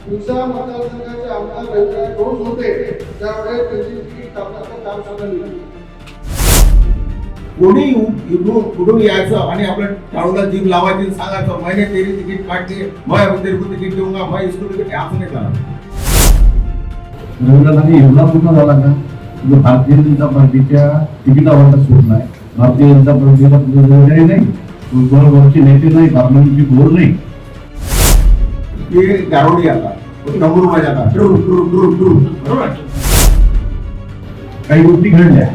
दुसऱ्या मतदारसंघाचे आमदार रविराज घोष होते त्यावेळेस त्यांची तिकीट कापण्याचं काम सुद्धा निघालं. कोणी कुठून यायचं आणि आपल्या टाळूला जीभ लावायची, सांगायचं मैंने तेरी तिकीट काटली, मैं तेरे को तिकीट दूंगा, मैं इसको तिकीट, असं नाही झालं. रविराजांनी एवढा पूर्ण झाला का जो भारतीय जनता पार्टीच्या तिकिटावर सूट नाही, भारतीय जनता पार्टीला जबाबदारी नाही, दोन वर्षी नेते नाही, पार्लमेंटची बोर नाही. ये गारोडी आता डमरू वाजवता, ट्रू ट्रू ट्रू ट्रू, बरोबर. काही गोष्टी घडल्या,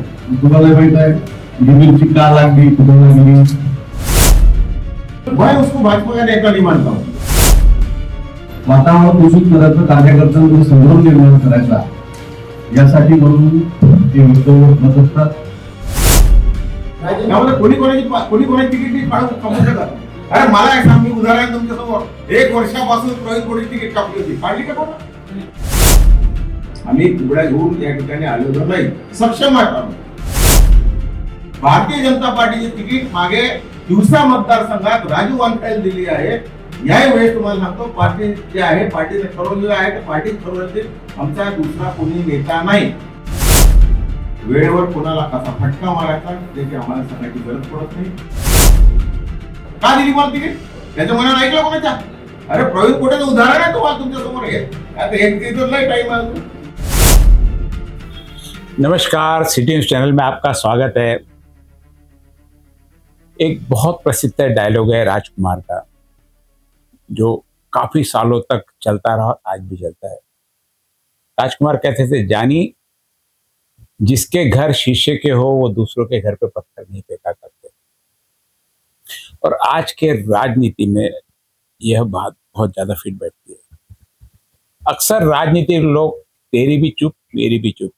तुम्हाला माहित आहे जमीनची का लागली, कुठं लागली. मैं उसको भाजपा का नेता नहीं मानता हूँ. वातावरण दूषित करायचं, कार्यकर्त्यांमध्ये संभ्रम निर्माण करायचा, यासाठी म्हणून ते मत असतात. त्यामुळे कोणी कोणाची तिकीट काढू शकतात. अरे मला एक सांग, मी उदाहरण तुमच्या समोर 1 वर्षापासून प्रवीण पोटेची तिकीट कापली होती, काढली का कोण? आम्ही कुबड्या घेऊन या ठिकाणी आलेलो नाही, सक्षम आहे. भारतीय जनता पार्टीची तिकीट मागे दिवसा मतदारसंघात राजू वानखेडे दिली आहे. याही वेळेस तुम्हाला सांगतो, पार्टी जे आहे पार्टीने ठरवलेलं आहे, तर पार्टी ठरवलेली आमचा दुसरा कोणी नेता नाही. वेळेवर कोणाला कसा फटका मारायचा त्याची आम्हाला सांगायची गरज पडत नाही. का दिली मला तिकीट? त्याच्या मनात ऐकलं कोणाच्या? अरे प्रवीण पोटेचं उदाहरण आहे तुम्हाला तुमच्या समोर आहे. आता एक नाही टाइम आहे. नमस्कार, सिटी न्यूज चैनल में आपका स्वागत है। एक बहुत प्रसिद्ध डायलॉग है राजकुमार का, जो काफी सालों तक चलता रहा, आज भी चलता है। राजकुमार कहते थे, जानी जिसके घर शीशे के हो वो दूसरों के घर पे पत्थर नहीं फेंका करते। और आज के राजनीति में यह बात बहुत ज्यादा फिट बैठती है। अक्सर राजनीतिक लोग तेरी भी चुप मेरी भी चुप,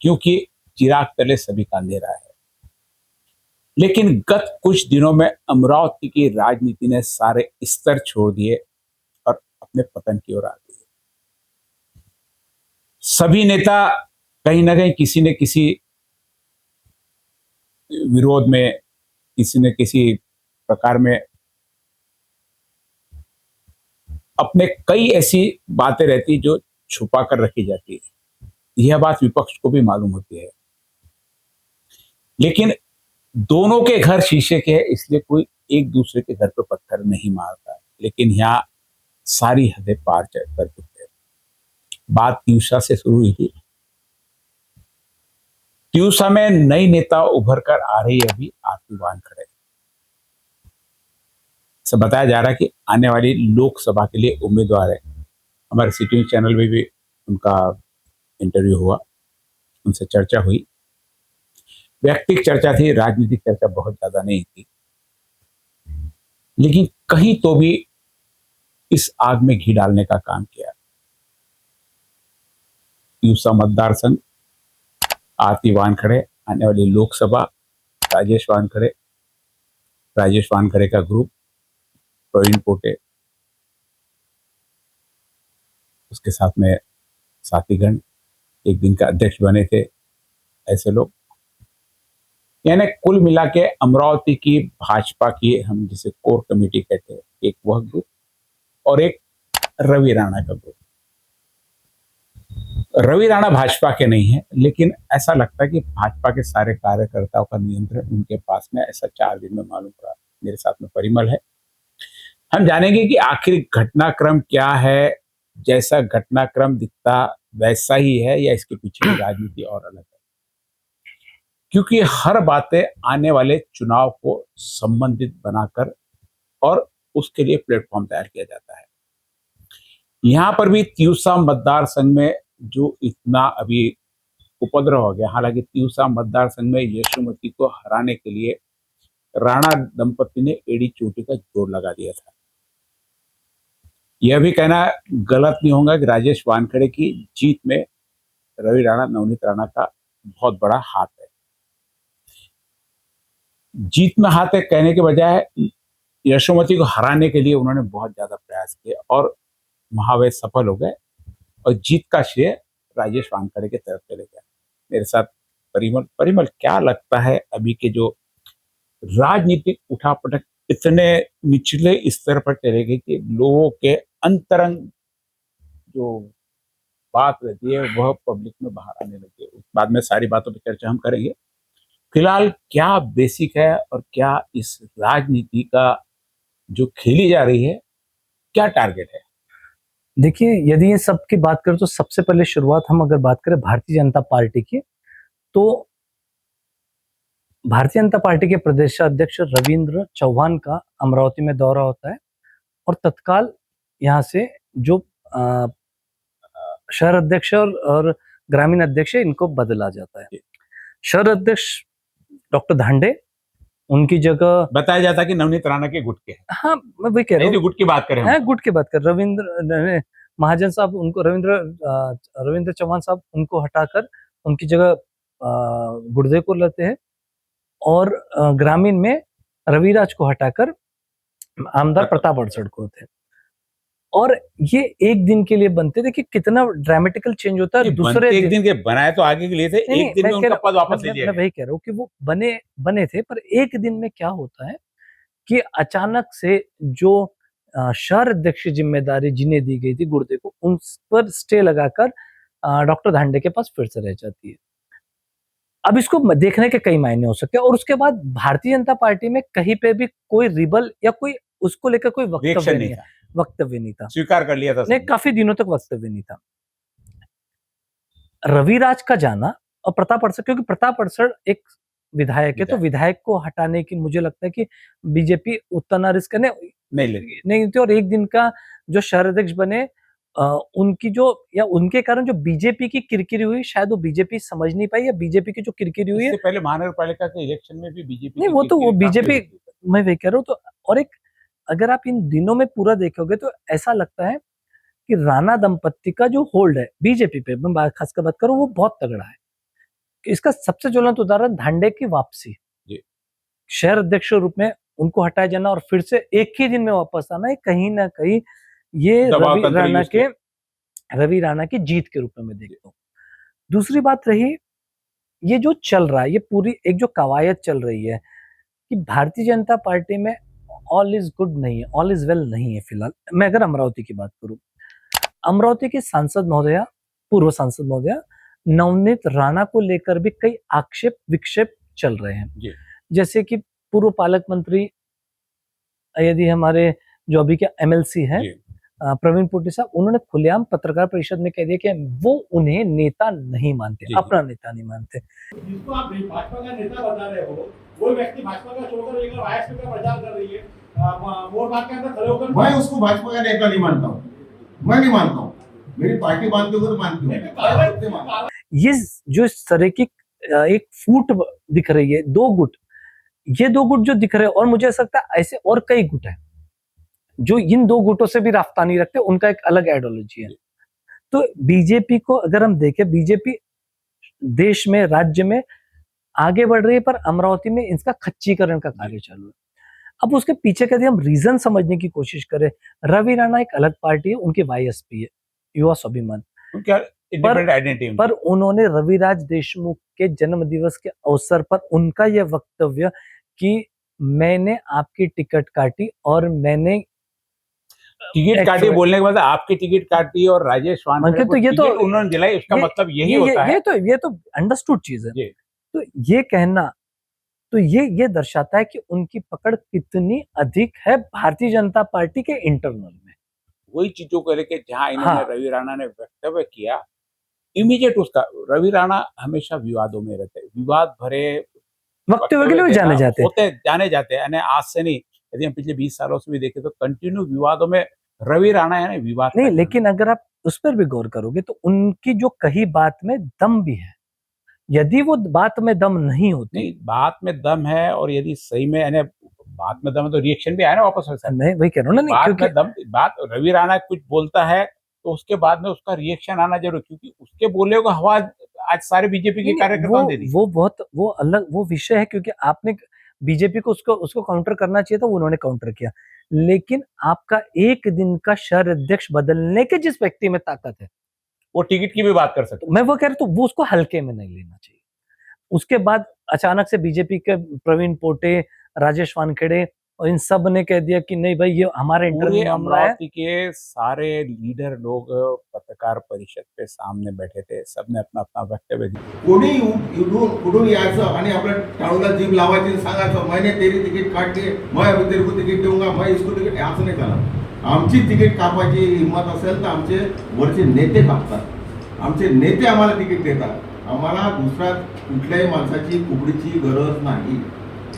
क्योंकि चिराग तले सभी का अंधेरा है। लेकिन गत कुछ दिनों में अमरावती की राजनीति ने सारे स्तर छोड़ दिए और अपने पतन की ओर आ गए। सभी नेता कहीं ना कहीं किसी न किसी विरोध में, किसी न किसी प्रकार में अपने कई ऐसी बातें रहती जो छुपा कर रखी जाती है। यह बात विपक्ष को भी मालूम होती है, लेकिन दोनों के घर शीशे के हैं, इसलिए कोई एक दूसरे के घर पे पत्थर नहीं मारता। लेकिन यहाँ सारी हदें पार कर चुके हैं। बात त्यूषा से शुरू हुई थी। त्यूषा में नई नेता उभर कर आ रही है अभी आरती वानखेड़े। से बताया जा रहा है कि आने वाली लोकसभा के लिए उम्मीदवार है। हमारे सिटी न्यूज चैनल में भी उनका इंटरव्यू हुआ, उनसे चर्चा हुई। व्यक्तिगत चर्चा थी, राजनीतिक चर्चा बहुत ज्यादा नहीं थी, लेकिन कहीं तो भी इस आग में घी डालने का काम किया। त्यूषा मतदार संघ, आरती वानखेड़े, आने वाली लोकसभा, राजेश वानखेड़े का ग्रुप, प्रवीण पोटे, उसके साथ में साथीगण, एक दिन का अध्यक्ष बने थे ऐसे लोग, यानी कुल मिला के अमरावती की भाजपा की, हम जिसे कोर कमेटी कहते हैं, एक वह ग्रुप और एक रवि राणा का ग्रुप। रवि राणा भाजपा के नहीं है, लेकिन ऐसा लगता है कि भाजपा के सारे कार्यकर्ताओं का नियंत्रण उनके पास में, ऐसा 4 दिन में मालूम पड़ा। मेरे साथ में परिमल है, हम जानेंगे कि आखिर घटनाक्रम क्या है, जैसा घटनाक्रम दिखता वैसा ही है या इसके पीछे की राजनीति और अलग है। क्योंकि हर बातें आने वाले चुनाव को संबंधित बनाकर और उसके लिए प्लेटफॉर्म तैयार किया जाता है। यहां पर भी त्यूषा मतदार संघ में जो इतना अभी उपद्रव हो गया, हालांकि त्यूषा मतदार संघ में यशोमती को हराने के लिए राणा दंपति ने एड़ी चोटी का जोर लगा दिया था। यह भी कहना गलत नहीं होगा कि राजेश वानखेड़े की जीत में रवि राणा, नवनीत राणा का बहुत बड़ा हाथ है। जीत में हाथ है कहने के बजाय यशोमती को हराने के लिए उन्होंने बहुत ज्यादा प्रयास किए और महावे सफल हो गए, और जीत का श्रेय राजेश वानखेड़े के तरफ चले गया। मेरे साथ परिमल, क्या लगता है अभी के जो राजनीतिक उठापटक इतने निचले स्तर पर चले गए कि लोगों के अंतरंग जो बात रहती है वह पब्लिक में बाहर आने लगती है। बाद में सारी बातों पर चर्चा हम करेंगे। फिलहाल क्या बेसिक है और क्या इस राजनीति का जो खेली जा रही है, क्या टारगेट है? देखिए, यदि ये सब की बात करें तो सबसे पहले शुरुआत हम अगर बात करें भारतीय जनता पार्टी की, तो भारतीय जनता पार्टी के प्रदेशाध्यक्ष रविंद्र चौहान का अमरावती में दौरा होता है और तत्काल यहाँ से जो शहर अध्यक्ष और ग्रामीण अध्यक्ष है, इनको बदला जाता है। शहर अध्यक्ष डॉक्टर धांडे, उनकी जगह बताया जाता है कि नवनीत राणा के गुट के हैं। हाँ, मैं वही कह रहा हूँ, गुट की बात करें हैं, गुट की बात कर, रविंद्र महाजन साहब, उनको रविंद्र चौहान साहब, उनको हटाकर उनकी जगह गुर्दे को लेते हैं और ग्रामीण में रविराज को हटाकर आमदार प्रताप अड़सड़ को होते हैं और ये एक दिन के लिए बनते। देखिए कितना ड्रामेटिकल चेंज होता है। दूसरे एक दिन के बनाए तो आगे के लिए थे, एक दिन में उनका पद वापस ले लिया। मैं वही कह रहा हूँ कि वो बने थे, पर एक दिन में क्या होता है कि अचानक से जो शहर अध्यक्ष जिम्मेदारी जिन्हें दी गई थी गुर्दे को, उन पर स्टे लगाकर डॉक्टर धांडे के पास फिर से रह जाती है। अब इसको देखने के कई मायने हो सकते हैं और उसके बाद भारतीय जनता पार्टी में कहीं पे भी कोई रिबल या कोई उसको लेकर कोई वक्तव्य नहीं था, स्वीकार कर लिया था, नहीं, काफी दिनों तक वक्तव्य नहीं था। रविराज का जाना और प्रताप अड़सड़, क्योंकि प्रताप अड़सड़ एक विधायक है, तो विधायक को हटाने की मुझे लगता है कि बीजेपी उतना रिस्क नहीं थी। और एक दिन का जो शहर अध्यक्ष बने, उनकी जो या उनके कारण जो बीजेपी की किरकिरी हुई, शायद वो बीजेपी समझ नहीं पाई, या बीजेपी की जो किरकिरी हुई है। पहले महानगरपालिका के इलेक्शन में भी बीजेपी नहीं, वो बीजेपी, मैं वही कह रहा हूँ। तो और एक, अगर आप इन दिनों में पूरा देखोगे तो ऐसा लगता है कि राणा दंपत्ति का जो होल्ड है बीजेपी पे, मैं खासकर बात करूं, वो बहुत तगड़ा है। इसका सबसे ज्वलंत उदाहरण धांडे की वापसी, शहर अध्यक्ष के रूप में उनको हटाया जाना और फिर से एक ही दिन में वापस आना है, कहीं ना कहीं ये रवि राणा की जीत के रूप में मैं देखता हूँ। दूसरी बात रही, ये जो चल रहा है, ये पूरी एक जो कवायद चल रही है कि भारतीय जनता पार्टी में ऑल इज गुड नहीं है, ऑल इज वेल नहीं है। फिलहाल मैं अगर अमरावती की बात करूं, अमरावती के सांसद महोदया, पूर्व सांसद महोदया नवनीत राणा को लेकर भी कई आक्षेप विक्षेप चल रहे हैं। जैसे कि पूर्व पालक मंत्री, यदि हमारे जो अभी के एमएलसी हैं प्रवीण पोटी साहब, उन्होंने खुलेआम पत्रकार परिषद में कह दिया कि वो उन्हें नेता नहीं मानते, अपना नेता नहीं मानते। जिसको आप भाजपा का नेता बता रहे हो, वो व्यक्ति भाजपा का छोड़कर एक आईएसपी का प्रचार कर रही है, वोट मांग के अंदर खड़े होकर। मैं उसको भाजपा का नेता नहीं मानता हूँ, मैं नहीं मानता हूँ, मेरी पार्टी मानती हो तो मानती हूँ। ये जो इस तरह की एक फूट दिख रही है, दो गुट, ये दो गुट जो दिख रहे हैं, और मुझे ऐसा लगता है ऐसे और कई गुट हैं जो इन दो गुटों से भी राफ्ता नहीं रखते, उनका एक अलग आइडियोलॉजी है। तो बीजेपी को अगर हम देखें, बीजेपी देश में, राज्य में आगे बढ़ रही है, पर अमरावती में इसका खच्चीकरण का कार्य चालू है। अब उसके पीछे का हम रीजन समझने की कोशिश करें, रवि राणा एक अलग पार्टी है, उनकी वाईएसपी है, युवा स्वाभिमान, पर उन्होंने रविराज देशमुख के जन्म दिवस के अवसर पर उनका यह वक्तव्य कि मैंने आपकी टिकट काटी और मैंने टिकट काटी बोलने के बाद आपकी टिकट काटी और राजेश वानखेड़े तो ये तो उन्होंने दिलाई, उसका मतलब यही होता है। ये तो अंडरस्टूड चीज है। तो ये कहना, तो ये दर्शाता है कि उनकी पकड़ कितनी अधिक है भारतीय जनता पार्टी के इंटरनल में। वही चीजों को लेकर जहां इन्होंने रवि राणा ने वक्तव्य किया, इमीडिएट उसका, रवि राणा हमेशा विवादों में रहते हैं, विवाद भरे वक्तव्य के लिए जाने जाते हैं। आज से नहीं, यदि हम पिछले 20 सालों से भी देखें तो कंटिन्यू विवादों में रवि राणा यानी विवाद नहीं, लेकिन अगर आप उस पर भी गौर करोगे तो उनकी जो कही बात में दम भी है। यदि वो बात में दम नहीं होती, नहीं, बात में दम है, और यदि सही में यानी बात में दम है तो रिएक्शन भी आया ना वापस। मैं वही कह रहा हूँ ना, बात में दम, बात रवि राणा कुछ बोलता है तो उसके बाद में उसका रिएक्शन आना जरूर, क्योंकि उसके बोले को हवा आज सारे बीजेपी के कार्यकर्ताओं ने दी। वो अलग वो विषय है, क्योंकि आपने बीजेपी को उसको काउंटर करना चाहिए था, उन्होंने काउंटर किया। लेकिन आपका एक दिन का शहर अध्यक्ष बदलने के जिस व्यक्ति में ताकत है, वो टिकट की भी बात कर सकते। मैं वो कह रहा हूँ, तो वो उसको हल्के में नहीं लेना चाहिए। उसके बाद अचानक से बीजेपी के प्रवीण पोटे, राजेश वानखेड़े और इन सब ने कह दिया कि नहीं भाई, ये हमारे इंटरव्यू अमरावती के सारे लीडर लोग, पत्रकार परिषद पे सामने बैठे थे, सबने अपना अपना वक्तव्य दिया। कोणी कुठून यायचं आणि आपल्या टाळूला जीभ लावायची आणि सांगायचं मैंने तेरी तिकीट काटली, मैं अभी तेरे को तिकीट देऊंगा, मैं इसको तिकीट, असं नाही चालत. आमची तिकीट कापायची हिंमत असेल तर आमचे वरचे नेते कापतात. आमचे नेते आम्हाला तिकीट देतात. आम्हाला दुसऱ्या कुठल्याही माणसाची कुबडीची गरज नाही.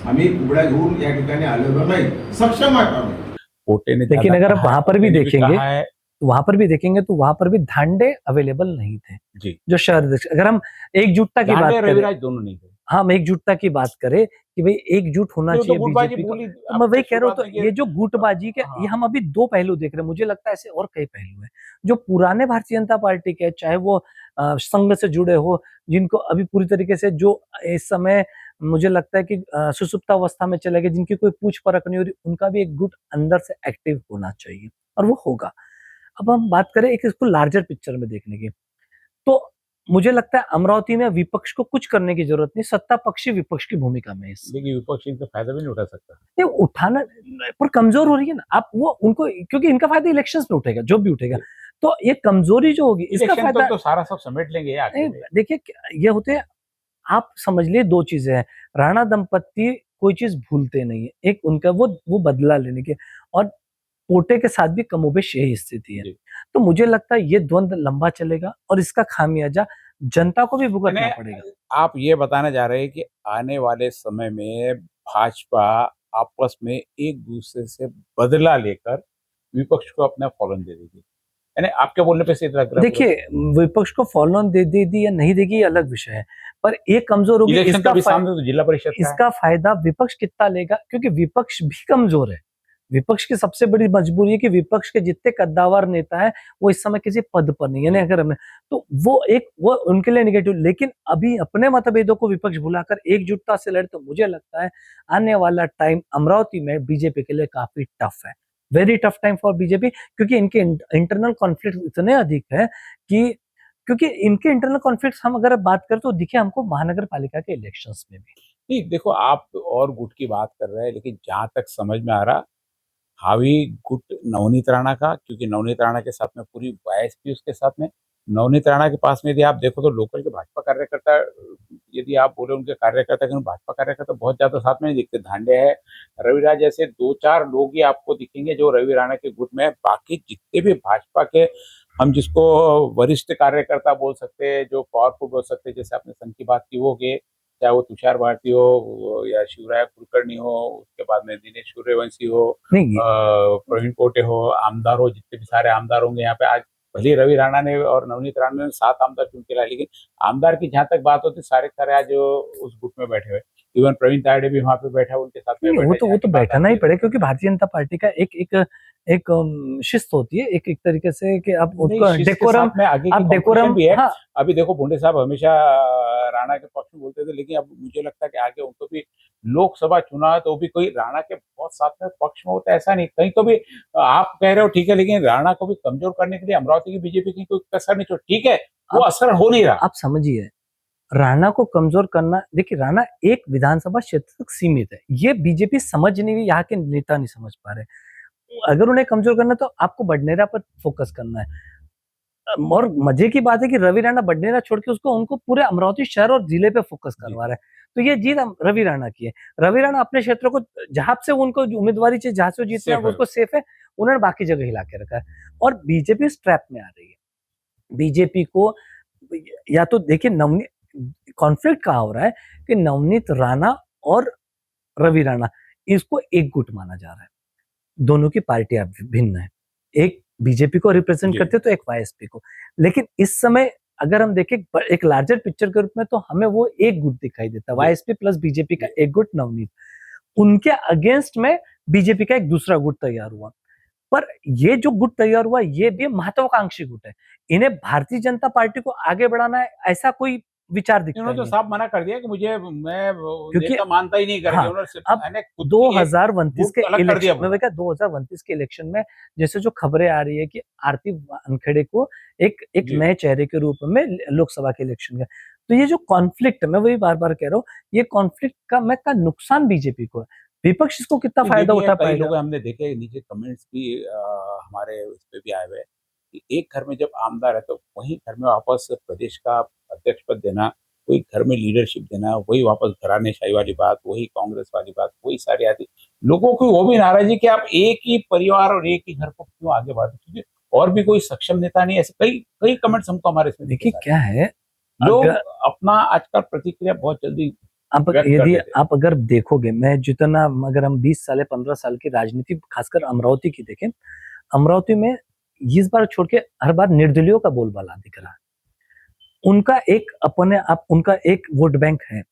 आम्ही कुबड्या घेऊन या ठिकाणी आलेलो नाही. सक्षम आहोत आम्ही. पोटे ने लेकिन ज्यादा अगर कहा है, वहां पर भी पोटे ने देखेंगे कहा है, वहां पर भी देखेंगे तो वहां पर भी धांडे अवेलेबल नहीं थे जी, जो शहर अध्यक्ष। अगर हम एकजुटता की बात दांडे करें, रविराज दोनों नहीं थे। हम एकजुटता की बात करें कि भाई एकजुट होना तो चाहिए गुटबाजी बीजेपी को, बोली, तो मैं वही कह रहा हूँ। तो आपने ये जो गुटबाजी के हाँ। ये हम अभी दो पहलू देख रहे हैं, मुझे लगता है ऐसे और कई पहलू हैं जो पुराने भारतीय जनता पार्टी के, चाहे वो संघ से जुड़े हो, जिनको अभी पूरी तरीके से जो इस समय मुझे लगता है कि सुसुप्तावस्था में चले गए, जिनकी कोई पूछ परख नहीं हो रही, उनका भी एक गुट अंदर से एक्टिव होना चाहिए और वो होगा। अब हम बात करें एक इसको लार्जर पिक्चर में देखने की, तो मुझे लगता है अमरावती में विपक्ष को कुछ करने की जरूरत नहीं, सत्ता पक्षी विपक्ष की भूमिका में है इस लेकिन विपक्ष इनका फायदा भी नहीं उठा सकता। ये उठाना पर कमजोर हो रही है ना आप, वो उनको, क्योंकि इनका फायदा इलेक्शंस में उठेगा, जो भी उठेगा, तो ये कमजोरी जो होगी इसका इलेक्शन फायदा तो सारा सब समेट लेंगे आखिर में। देखिए ये होते हैं, आप समझ लिए दो चीजें हैं। राणा दंपत्ति कोई चीज भूलते नहीं है, एक उनका वो बदला लेने के, और पोटे के साथ भी कमोबेश यही स्थिति है। जी। तो मुझे लगता है ये द्वंद्व लंबा चलेगा और इसका खामियाजा जनता को भी भुगतना यानी पड़ेगा। आप ये बताना चाह रहे हैं कि आने वाले समय में भाजपा आपस में एक दूसरे से बदला लेकर विपक्ष को अपना फॉलोन दे देगी। यानी आपके बोलने पे से लग रहा है। देखिए विपक्ष को फॉलोन दे देगी या नहीं देगी ये अलग विषय है, पर एक कमजोर होगी, इलेक्शन इसका तो सामने तो जिला परिषद का है। इसका फायदा विपक्ष कितना लेगा, क्योंकि विपक्ष भी कमजोर है। विपक्ष की सबसे बड़ी मजबूरी है कि विपक्ष के जितने कद्दावर नेता है वो इस समय किसी पद पर नहीं है, यानी अगर हमें तो वो उनके लिए नेगेटिव। लेकिन अभी अपने मतभेदों को विपक्ष भुलाकर एकजुटता से लड़े, तो मुझे लगता है आने वाला टाइम अमरावती में बीजेपी के लिए काफी टफ है, very tough time for BJP, क्योंकि इनके इंटरनल कॉन्फ्लिक्ट इतने अधिक है कि, क्योंकि इनके इंटरनल कॉन्फ्लिक्ट हम अगर बात करें तो दिखे हमको महानगर पालिका के इलेक्शंस में भी। नहीं देखो, आप और गुट की बात कर रहे हैं, लेकिन जहां तक समझ में आ रहा, हावी गुट नवनीत राणा का, क्योंकि नवनीत राणा के साथ में पूरी वायएसपी उसके साथ में। नवनीत राणा के पास में यदि आप देखो तो लोकल के भाजपा कार्यकर्ता, यदि आप बोले उनके कार्यकर्ता, भाजपा कार्यकर्ता बहुत ज्यादा साथ में नहीं दिखते। धांडे है, रविराज जैसे 2-4 लोग ही आपको दिखेंगे जो रवि राणा के गुट में है। बाकी जितने भी भाजपा के, हम जिसको वरिष्ठ कार्यकर्ता बोल सकते हैं, जो पावरफुल बोल सकते हैं, जैसे आपने संघ की बात की वो के, चाहे वो तुषार भारती हो या शिवराय कुलकर्णी हो, उसके बाद में दिनेश सूर्यवंशी हो, प्रवीण पोटे हो, आमदार हो, जितने भी सारे आमदार होंगे यहाँ पे। आज भले रवि राणा ने और नवनीत राणा ने 7 आमदार चुन के लाए, लेकिन आमदार की जहां तक बात होती, सारे आज उस गुट में बैठे हुए। इवन प्रवीण तायडे भी वहां पे बैठा, उनके साथ में वो तो बैठना ही पड़ेगा, क्योंकि भारतीय जनता पार्टी का एक शिस्त होती है, एक तरीके से कि आप डेकोरम में आगे आप डेकोरम भी है। हाँ। अभी देखो भुंडे साहब हमेशा राणा के पक्ष में बोलते थे, लेकिन अब मुझे लगता है कि आगे उनको भी लोकसभा चुनाव तो भी कोई राणा के बहुत साथ में पक्ष में होता है, ऐसा नहीं। कहीं तो भी आप कह रहे हो ठीक है, लेकिन राणा को भी कमजोर करने के लिए अमरावती की बीजेपी की कोई कसर नहीं छोड़, ठीक है, वो असर हो नहीं रहा। आप समझिए, राणा को कमजोर करना, देखिए राणा एक विधानसभा क्षेत्र तक सीमित है, ये बीजेपी समझ नहीं रही, यहाँ के नेता नहीं समझ पा रहे। अगर उन्हें कमजोर करना तो आपको बडनेरा पर फोकस करना है। और मजे की बात है कि रवि राणा बडनेरा छोड़ के उनको पूरे अमरावती शहर और जिले पे फोकस करवा रहा है, तो ये जीत रवि राणा की है। रवि राणा अपने क्षेत्र को जहां से उनको उम्मीदवारी चाहिए, जहां से जीतना है उसको सेफ है, उन्होंने बाकी जगह हिला के रखा है। और बीजेपी इस ट्रैप में आ रही है। बीजेपी को या तो देखिए नवनीत कॉन्फ्लिक्ट कहाँ हो रहा है कि नवनीत राणा और रवि राणा, इसको एक गुट माना जा रहा है। दोनों की पार्टियां भिन्न है, एक बीजेपी को रिप्रेजेंट करते तो एक वाईएसपी को। लेकिन इस समय अगर हम देखें एक लार्जर पिक्चर के रूप में, तो हमें वो एक गुट दिखाई देता है, वाईएसपी प्लस बीजेपी का एक गुट नवनीत। उनके अगेंस्ट में बीजेपी का एक दूसरा गुट तैयार हुआ। पर ये जो गुट तैयार हुआ, ये भी महत्वाकांक्षी गुट है। इन्हें भारतीय जनता पार्टी को आगे बढ़ाना है, ऐसा कोई विचार दिखता है। उन्होंने तो साफ मना कर दिया कि मैं नेता मानता ही नहीं करके। हाँ, उन्होंने अब 2029 के इलेक्शन में, 2029 के इलेक्शन में जैसे जो खबरें आ रही है कि आरती वानखेड़े को एक नए चेहरे के रूप में लोकसभा के इलेक्शन में, तो ये जो कॉन्फ्लिक्ट, मैं वही बार बार कह रहा हूँ, ये कॉन्फ्लिक्ट का नुकसान बीजेपी को है। विपक्ष इसको कितना फायदा उठा पाएगा? लोग हमने देखे नीचे कमेंट्स भी हमारे उस पे भी आए हुए कि एक घर में जब आमदार है तो वही घर में वापस प्रदेश का अध्यक्ष पद देना, वही घर में लीडरशिप देना, वही वापस घरानेशाही वाली बात, वही कांग्रेस वाली बात, वही सारी आती। लोगों की वो भी नाराजगी कि आप एक ही परिवार और एक ही घर को क्यों आगे बढ़ते, क्योंकि और भी कोई सक्षम नेता नहीं। ऐसे कई कई कमेंट्स हमको हमारे इसमें देखिए दिखे। क्या है, लोग अगर अपना आजकल प्रतिक्रिया बहुत जल्दी अब व्यक्त कर यदि देते हैं। आप अगर देखोगे, मैं जितना अगर हम 20 साल या 15 साल की राजनीति खासकर अमरावती की देखें, अमरावती में इस बार छोड़ के हर बार निर्दलियों का बोलबाला दिख रहा है। उनका एक अपने आप उनका एक वोट बैंक है।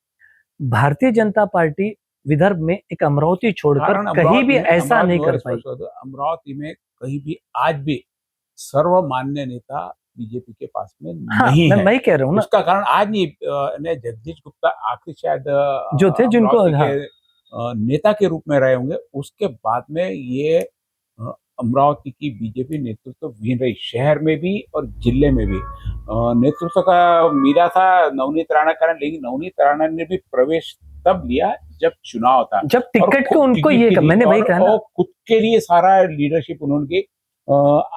भारतीय जनता पार्टी विदर्भ में एक अमरावती छोड़कर कारण कहीं भी अमरावती में ऐसा नहीं कर अमरावती पाई। में स्पष्ट हो, अमरावती में कहीं भी आज भी सर्वमान्य नेता बीजेपी के पास में हाँ, नहीं है। मैं कह रहा हूँ ना, उसका कारण आज नहीं ने जगदीश गुप्ता आखिरी शायद जो थे जिनको अमरावती हाँ, के नेता के रूप में रहे होंगे। उसके बाद में ये अमरावती की बीजेपी नेतृत्व विहीन रही, शहर में भी और जिले में भी। नेतृत्व का मिला था नवनीत राणा कारण, लेकिन नवनीत राणा ने भी प्रवेश तब लिया जब चुनाव था। जब टिकट को खुद उनको टिकट ये के लिए मैंने वही कहा ना, और खुद के लिए सारा लीडरशिप उन्होंने की।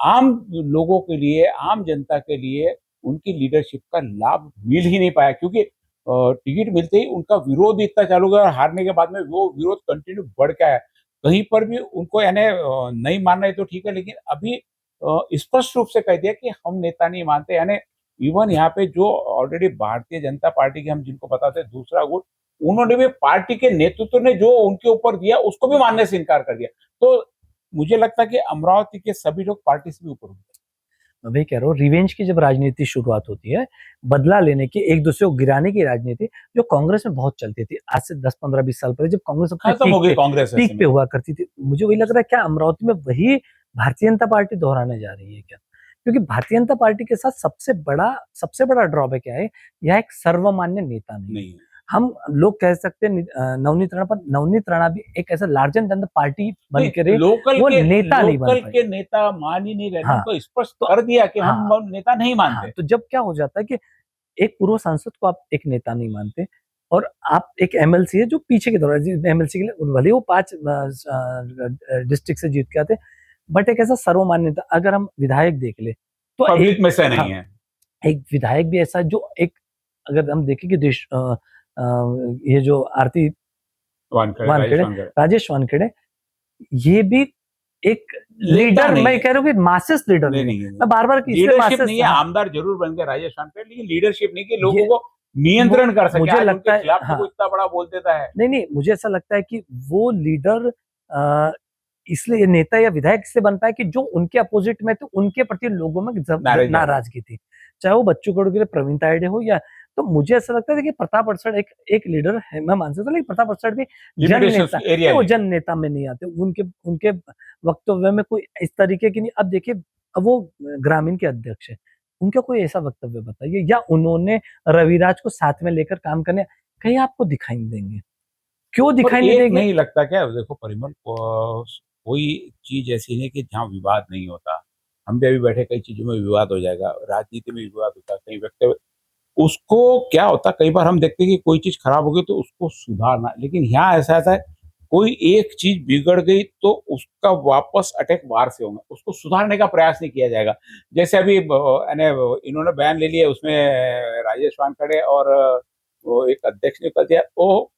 आम लोगों के लिए, आम जनता के लिए उनकी लीडरशिप का लाभ मिल ही नहीं पाया, क्योंकि टिकट मिलते ही उनका विरोध इतना चालू गया और हारने के बाद में वो विरोध कंटिन्यू बढ़ के आया। कहीं पर भी उनको यानी नहीं मानना है तो ठीक है, लेकिन अभी स्पष्ट रूप से कह दिया कि हम नेता नहीं मानते। यानी इवन यहाँ पे जो ऑलरेडी भारतीय जनता पार्टी के हम जिनको बताते हैं दूसरा गुट, उन्होंने भी पार्टी के नेतृत्व ने जो उनके ऊपर दिया उसको भी मानने से इनकार कर दिया। तो मुझे लगता है कि अमरावती के सभी लोग पार्टी से भी ऊपर उठे। मैं वही कह रहा हूँ, रिवेंज की जब राजनीति शुरुआत होती है, बदला लेने की, एक दूसरे को गिराने की राजनीति जो कांग्रेस में बहुत चलती थी आज से 10 15 20 साल पहले, जब कांग्रेस अपने खत्म हो गई कांग्रेस ऐसे पीक में। पे हुआ करती थी। मुझे वही लग रहा है क्या अमरावती में वही भारतीय जनता पार्टी दोहराने जा रही है क्या? क्योंकि भारतीय जनता पार्टी के साथ सबसे बड़ा ड्रॉबैक क्या है, यह एक सर्वमान्य नेता नहीं है। नहीं, हम लोग कह सकते हैं नवनीत राणा, पर नवनीत राणा भी एक ऐसा लार्जर देन द पार्टी बन के रहे, लोकल वो के नेता नहीं बन लोकल पाए। के नेता मान ही नहीं रहे। हाँ, उनको स्पष्ट तो कर दिया कि हाँ, हम नेता नहीं हाँ, मानते। तो जब क्या हो जाता है कि एक पूर्व सांसद को आप एक नेता नहीं मानते और आप एक एमएलसी है जो पीछे के दौरान एमएलसी के लिए भले वो 5 डिस्ट्रिक्ट से जीत के आते, बट एक ऐसा सर्वमान्य नेता। अगर हम विधायक देख ले तो पब्लिक में से हाँ, नहीं है। एक विधायक भी ऐसा जो एक, अगर हम देखें कि ये जो आरती वानखेड़े, राजेश वानखेड़े, ये भी एक लीडर, नहीं मैं है। कह रहा हूँ कि मासेस लीडर नहीं, नहीं, नहीं, नहीं। मैं बार-बार लीडरशिप नहीं है, आमदार जरूर बन गए राजेश वानखेड़े, लेकिन लीडरशिप नहीं कि लोगों को नियंत्रण कर सके। मुझे आज लगता उनके है खिलाफ तो हाँ, कोई इतना बड़ा बोल देता है। नहीं, मुझे ऐसा लगता है कि वो लीडर इसलिए नेता या विधायक इसलिए बन पाए कि जो उनके अपोजिट में थे, उनके प्रति लोगों में नाराजगी थी, चाहे वो बच्चू कडू के लिए प्रवीण तायडे हो या, तो मुझे ऐसा लगता है कि प्रताप अड़सड़ एक लीडर है, मैं मान सकता हूँ, लेकिन प्रताप अड़सड़ भी जन नेता, वो जन नेता में नहीं आते। उनके वक्तव्य में कोई इस तरीके की नहीं। अब देखिए, अब वो ग्रामीण के अध्यक्ष है, उनका कोई ऐसा वक्तव्य बताइए, या उन्होंने रविराज को साथ में लेकर काम करने कहीं आपको दिखाई नहीं देंगे। क्यों दिखाई नहीं देंगे? नहीं लगता क्या, देखो परिमल, कोई चीज ऐसी नहीं कि जहाँ विवाद नहीं होता। हम भी अभी बैठे, कई चीजों में विवाद हो जाएगा, राजनीति में विवाद होता है, कई वक्तव्य, उसको क्या होता है, कई बार हम देखते हैं कि कोई चीज खराब हो गई तो उसको सुधारना, लेकिन यहाँ ऐसा है कोई एक चीज बिगड़ गई तो उसका वापस अटैक बाहर से होगा, उसको सुधारने का प्रयास नहीं किया जाएगा। जैसे अभी इन्होंने बयान ले लिया, उसमें राजेश वानखेड़े और वो एक अध्यक्ष ने कर दिया, वो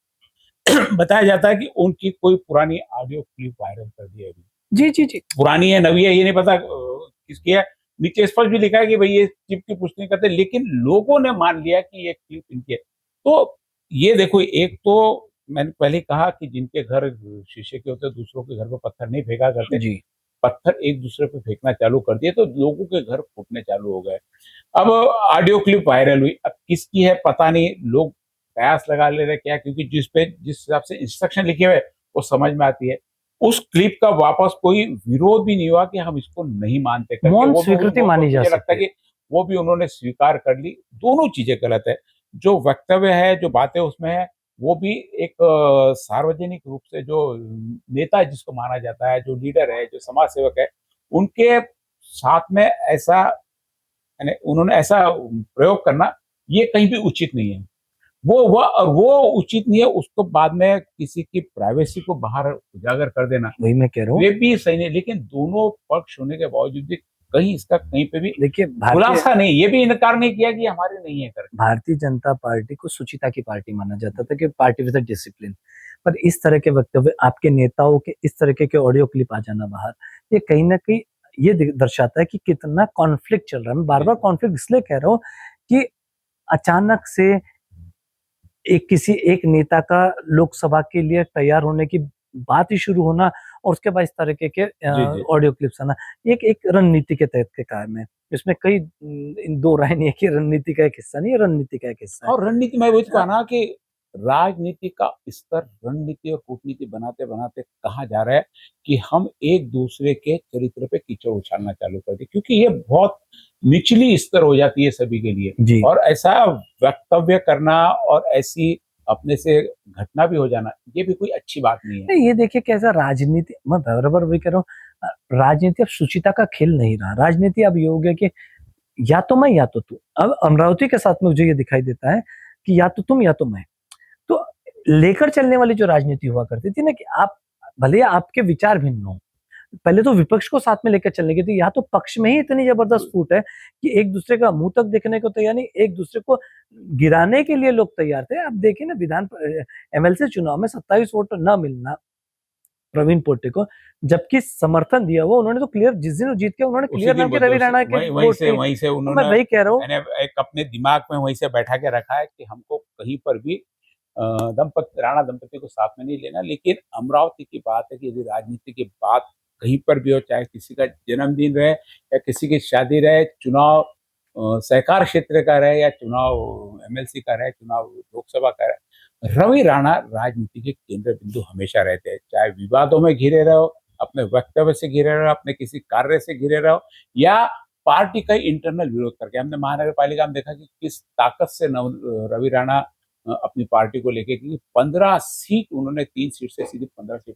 बताया जाता है कि उनकी कोई पुरानी ऑडियो क्लिप वायरल कर दी है अभी। जी। पुरानी है, नवी है, ये नहीं पता किसकी है। नीचे स्पष्ट भी लिखा है कि भाई ये क्लिप की पुष्टि नहीं करते, लेकिन लोगों ने मान लिया कि ये क्लिप इनकी है। तो ये देखो, एक तो मैंने पहले कहा कि जिनके घर शीशे के होते, दूसरों के घर पर पत्थर नहीं फेंका करते जी। पत्थर एक दूसरे पे फेंकना चालू कर दिए तो लोगों के घर फूटने चालू हो गए। अब ऑडियो क्लिप वायरल हुई, अब किसकी है पता नहीं, लोग कयास लगा ले रहे क्या, क्योंकि जिस हिसाब से इंस्ट्रक्शन लिखे हुए वो समझ में आती है। उस क्लिप का वापस कोई विरोध भी नहीं हुआ कि हम इसको नहीं मानते करके, मौन वो स्वीकृति मानी जा मुझे लगता है सकती कि वो भी उन्होंने स्वीकार कर ली। दोनों चीजें गलत है, जो वक्तव्य है, जो बातें उसमें है, वो भी एक सार्वजनिक रूप से जो नेता है जिसको माना जाता है, जो लीडर है, जो समाज सेवक है, उनके साथ में ऐसा उन्होंने ऐसा प्रयोग करना ये कहीं भी उचित नहीं है। वो उचित नहीं है, उसको बाद में किसी की प्राइवेसी को बाहर उजागर कर देना, वही मैं कह रहा हूँ। ये भी सही नहीं। लेकिन दोनों पक्ष होने के बावजूद भी कहीं इसका कहीं पे भी देखिए, खुलासा नहीं, ये भी इनकार नहीं किया कि हमारे नहीं है करके। भारतीय जनता पार्टी को सुचिता की पार्टी माना जाता था कि पार्टी विद डिसिप्लिन, पर इस तरह के वक्तव्य, आपके नेताओं के इस तरीके के ऑडियो क्लिप आ जाना बाहर, ये कहीं ना कहीं ये दर्शाता है कि कितना कॉन्फ्लिक्ट चल रहा है। मैं बार बार कॉन्फ्लिक्ट इसलिए कह रहा हूँ कि अचानक से किसी एक नेता का लोकसभा के लिए तैयार होने की बात ही शुरू होना और उसके बाद इस तरीके के जी। ऑडियो क्लिप्स आना, एक एक रणनीति के तहत के काम है। इसमें कई इन दो राय नहीं है कि रणनीति का एक हिस्सा नहीं है, रणनीति का एक हिस्सा है। और रणनीति में वही तो कहा ना कि राजनीति का स्तर रणनीति और कूटनीति बनाते बनाते कहाँ जा रहा है कि हम एक दूसरे के चरित्र पे कीचड़ उछालना चालू कर दिए, क्योंकि ये बहुत निचली स्तर हो जाती है सभी के लिए। जी। और ऐसा वक्तव्य करना और ऐसी अपने से घटना भी हो जाना, ये भी कोई अच्छी बात नहीं है। नहीं, ये देखिए कैसा राजनीति, मैं बराबर वही कह रहा हूँ, राजनीति अब सुचिता का खेल नहीं रहा। राजनीति अब ये हो गया कि या तो मैं या तो तू। अब अमरावती के साथ में मुझे ये दिखाई देता है कि या तो तुम या तो मैं। तो लेकर चलने वाली जो राजनीति हुआ करती थी ना, कि आप भले आपके विचार भिन्न हो, पहले तो विपक्ष को साथ में लेकर चलने की थी, या तो पक्ष में ही इतनी जबरदस्त फूट है कि एक दूसरे का मुंह तक देखने को तैयार नहीं, एक दूसरे को गिराने के लिए लोग तैयार थे। अब देखिए ना, एमएलसी चुनाव में 27 वोट न मिलना प्रवीण पोटे को, जबकि समर्थन दिया हुआ उन्होंने तो क्लियर, जिस दिन वो जीत के उन्होंने क्लियर नाम के रवि राणा के वहीं से मैं उन्होंने, वही कह रहा हूँ, मैंने एक अपने दिमाग में वहीं से बैठा के रखा है कि हमको कहीं पर भी राणा दंपति को साथ में नहीं लेना। लेकिन अमरावती की बात है कि यदि राजनीति की बात कहीं पर भी हो, चाहे किसी का जन्मदिन रहे या किसी की शादी रहे, चुनाव सहकार क्षेत्र का रहे या चुनाव एमएलसी का रहे, चुनाव लोकसभा का रहे, रवि राणा राजनीति के केंद्र बिंदु हमेशा रहते हैं। चाहे विवादों में घिरे रहो, अपने वक्तव्य से घिरे रहो, अपने किसी कार्य से घिरे रहो, या पार्टी का इंटरनल विरोध करके। हमने महानगर पालिका में देखा कि किस ताकत से रवि राणा अपनी पार्टी को लेके, क्योंकि 15 सीट उन्होंने 3 सीट से सीधे 15 सीट,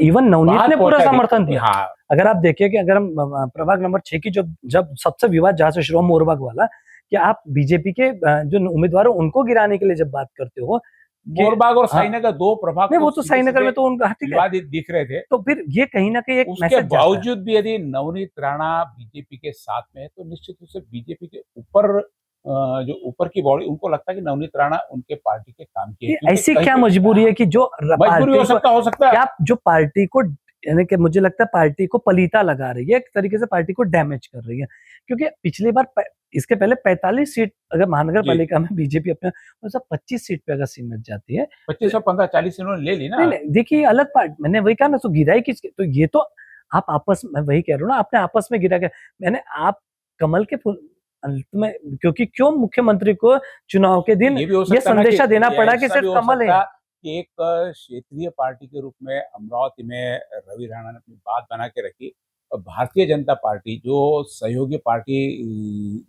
इवन नवनीत ने पूरा समर्थन दिया। हाँ। अगर आप देखिए कि अगर हम प्रभाग नंबर 6 की जब सबसे विवाद जहां से शुरू हुआ, मोरबाग वाला, कि आप बीजेपी के जो उम्मीदवार हो उनको गिराने के लिए जब बात करते हो, मोरबाग और साईनगर 2 प्रभाग, नहीं वो तो साईनगर में तो उनका ठीक है, विवाद दिख रहे थे। तो फिर ये कहीं ना कहीं एक उसके मैसेज बावजूद भी यदि नवनीत राणा बीजेपी के साथ में है, तो निश्चित रूप से बीजेपी के ऊपर जो ऊपर की बॉडी, उनको लगता है कि नवनीत राणा उनके पार्टी के काम की है। ऐसी क्या मजबूरी है कि जो मजबूरी हो सकता है क्या जो पार्टी को, यानी कि मुझे लगता है पार्टी को पलीता लगा रही है, एक तरीके से पार्टी को डैमेज कर रही है। क्योंकि पिछली बार इसके पहले 45 सीट अगर महानगर पालिका में बीजेपी अपने 25 सीट पे अगर सीमित जाती है, 25 और 15 40 इन्होंने ले ली ना। नहीं, देखिए अलग पार्टी, मैंने वही कहा ना, तो गिराई किसके, तो ये तो आप आपस में, वही कह रहा हूँ ना, आपने आपस में गिरा के, मैंने आप कमल के फूल अंत में, क्योंकि क्यों मुख्यमंत्री को चुनाव के दिन ये संदेशा देना पड़ा कि सिर्फ कमल है। कि एक क्षेत्रीय पार्टी के रूप में अमरावती में रवि राणा ने अपनी बात बना के रखी, और भारतीय जनता पार्टी जो सहयोगी पार्टी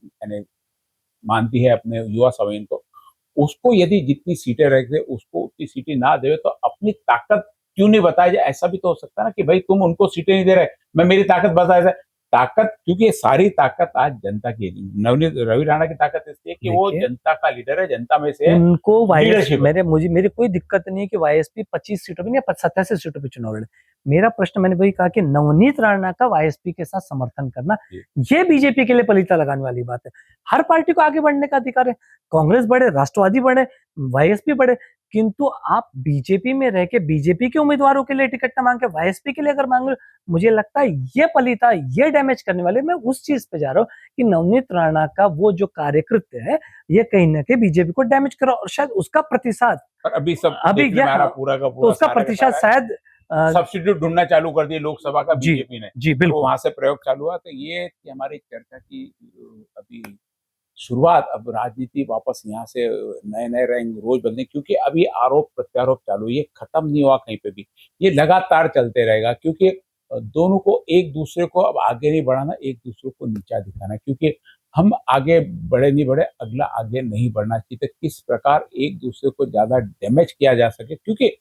यानी मानती है अपने युवा सवेन को, उसको यदि जितनी सीटें रखे उसको उतनी सीटें ना दे, तो अपनी ताकत क्यों नहीं बताया जाए। ऐसा भी तो हो सकता है ना कि भाई तुम उनको सीटें नहीं दे रहे, मैं मेरी ताकत बताया। ताकत, क्योंकि ये सारी ताकत आज जनता की है। नवनीत रवि राणा की ताकत इसलिए कि वो जनता का लीडर है, जनता में से उनको मेरी कोई दिक्कत नहीं है कि वाईएसपी 25 सीटों पे या 87 सीटों पे चुनाव लड़े। मेरा प्रश्न, मैंने वही कहा कि नवनीत राणा का वाईएसपी के साथ समर्थन करना, ये बीजेपी के लिए पलीता लगाने वाली बात है। हर पार्टी को आगे बढ़ने का अधिकार है, कांग्रेस बढ़े, राष्ट्रवादी बढ़े, वाईएसपी बढ़े, किंतु आप बीजेपी में रह के बीजेपी के उम्मीदवारों के लिए टिकट न मांग के वाईएसपी के लिए अगर मांग रहे, मुझे लगता है ये पलीता, ये डैमेज करने वाले। मैं उस चीज पे जा रहा हूँ कि नवनीत राणा का वो जो कार्यकृत्य है, ये कहीं ना कहीं बीजेपी को डैमेज करा, और शायद उसका प्रतिशत अभी पूरा का पूरा, तो उसका प्रतिशत शायद सब्स्टिट्यूट ढूंढना चालू कर दिया लोकसभा का बीजेपी ने। जी बिल्कुल, वहां से प्रयोग चालू हुआ। तो ये थी हमारी चर्चा की अभी शुरुआत। अब राजनीति वापस यहाँ से नए रंग रोज बदले, क्योंकि अभी आरोप प्रत्यारोप चालू, ये खत्म नहीं हुआ कहीं पे भी, ये लगातार चलते रहेगा। क्योंकि दोनों को, एक दूसरे को अब आगे नहीं बढ़ाना, एक दूसरे को नीचा दिखाना, क्योंकि हम आगे बढ़े नहीं बढ़े, अगला आगे नहीं बढ़ना चाहिए। तो किस प्रकार एक दूसरे को ज्यादा डैमेज किया जा सके, क्योंकि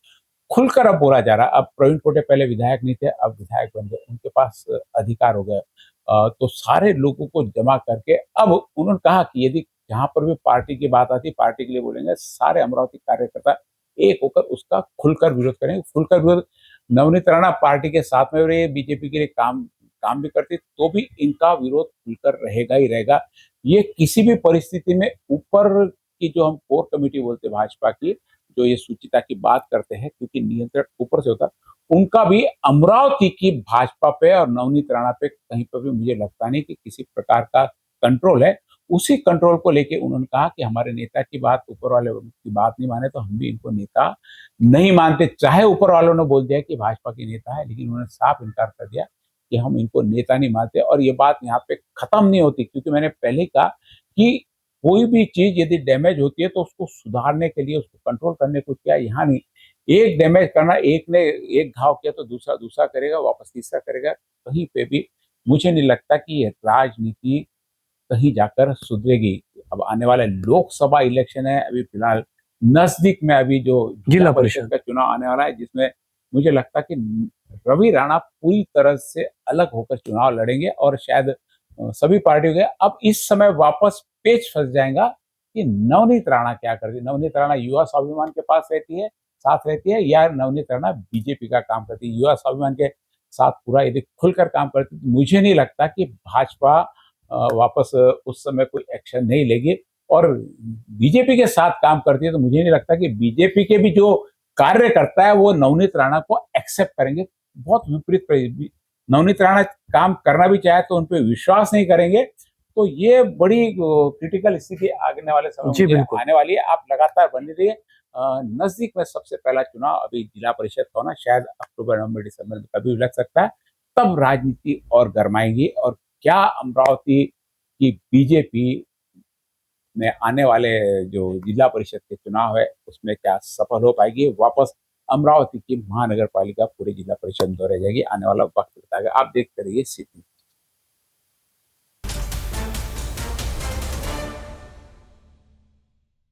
खुलकर अब बोला जा रहा। अब प्रवीण पोटे पहले विधायक नहीं थे, अब विधायक बन गए, उनके पास अधिकार हो गया। तो सारे लोगों को जमा करके अब उन्होंने कहा कि यदि जहां पर भी पार्टी की बात आती, पार्टी के लिए बोलेंगे, सारे अमरावती कार्यकर्ता एक होकर उसका खुलकर विरोध करेंगे। खुलकर विरोध, नवनीत राणा पार्टी के साथ में रहे, बीजेपी के लिए काम काम भी करती तो भी इनका विरोध खुलकर रहेगा ही रहेगा। ये किसी भी परिस्थिति में ऊपर की जो हम कोर कमेटी बोलते हैं भाजपा की, जो ये सुचिता की बात करते हैं, क्योंकि नियंत्रण ऊपर से होता है, उनका भी अमरावती की भाजपा पे और नवनीत राणा पे कहीं पर भी मुझे लगता नहीं कि किसी प्रकार का कंट्रोल है। उसी कंट्रोल को लेके उन्होंने कहा कि हमारे नेता की बात, ऊपर वाले की बात नहीं माने तो हम भी इनको नेता नहीं मानते। चाहे ऊपर वालों ने बोल दिया कि भाजपा के नेता है, लेकिन उन्होंने साफ इनकार कर दिया कि हम इनको नेता नहीं मानते। और ये बात यहाँ पे खत्म नहीं होती, क्योंकि मैंने पहले ही कहा कि कोई भी चीज यदि डैमेज होती है तो उसको सुधारने के लिए, उसको कंट्रोल करने को क्या, यहाँ नहीं। एक डैमेज करना, एक ने एक घाव किया तो दूसरा दूसरा करेगा, वापस तीसरा करेगा। कहीं पे भी मुझे नहीं लगता कि ये राजनीति कहीं जाकर सुधरेगी। अब आने वाले लोकसभा इलेक्शन है, अभी फिलहाल नजदीक में अभी जो जिला परिषद का चुनाव आने वाला है, जिसमें मुझे लगता है कि रवि राणा पूरी तरह से अलग होकर चुनाव लड़ेंगे और शायद सभी पार्टियों के अब इस समय वापस पेच फंस जाएगा कि नवनीत राणा क्या करती है। नवनीत राणा युवा स्वाभिमान के पास रहती है, साथ रहती है, या नवनीत राणा बीजेपी का काम करती है। युवा स्वाभिमान के साथ पूरा यदि खुलकर काम करती है तो मुझे नहीं लगता कि भाजपा वापस उस समय कोई एक्शन नहीं लेगी। और बीजेपी के साथ काम करती है तो मुझे नहीं लगता कि बीजेपी के भी जो कार्यकर्ता है वो नवनीत राणा को एक्सेप्ट करेंगे। बहुत विपरीत, नवनीत राणा काम करना भी चाहे तो उन पर विश्वास नहीं करेंगे। तो ये बड़ी क्रिटिकल स्थिति आने वाले समय में आने वाली है। आप लगातार बने रहिए। नजदीक में सबसे पहला चुनाव अभी जिला परिषद का होना, शायद अक्टूबर, नवंबर, दिसंबर में कभी भी लग सकता है। तब राजनीति और गरमाएगी और क्या अमरावती की बीजेपी में आने वाले जो जिला परिषद के चुनाव है उसमें क्या सफल हो पाएगी, वापस अमरावती की महानगर पालिका पूरे जिला परिषद में रह जाएगी, आने वाला वक्त बताएगा। आप देखते रहिए सिटी।